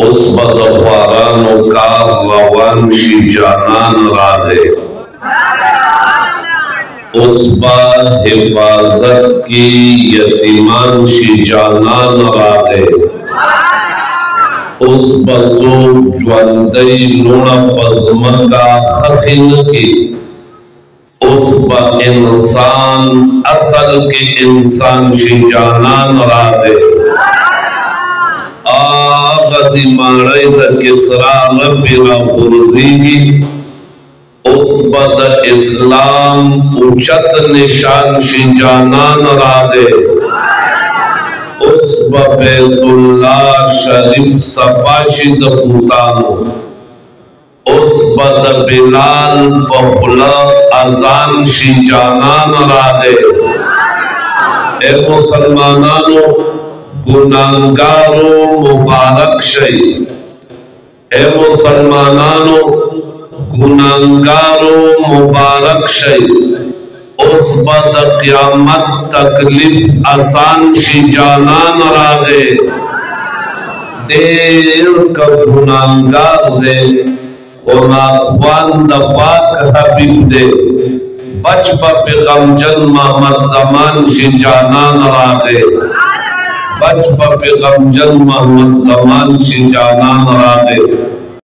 उस बदख्वारानो का रवान शी जानन रागे उस हिफाजत की यतीमान शी जानन रागे उस बसो ज्वंदई लुणा पजमका खखिन की उस इंसान असल के इंसान शी जानन रागे आगदी मारे द किसरा रबिरा बुरजीगी उस बद इस्लाम उचत निशान शी जानन रागे उस बैतुल्लाह शरीफ सफाशिद भूतानो उस बद बिलाल बहुला अजान शी जानन रागे ए मुसलमानानो गुनाहगारो मुबारक शई ए मुसलमानानो गुनाहगारो मुबारक शई उस बद क़यामत तकलीफ आसान शी जानन रागे देर का गुनाहगार दे खुनाख्वान पाक हबीब दे बचपा पैगम्बर मोहम्मद जमान शी जानन रागे बचपा पैगम्बर मोहम्मद जमान शी जानन रागे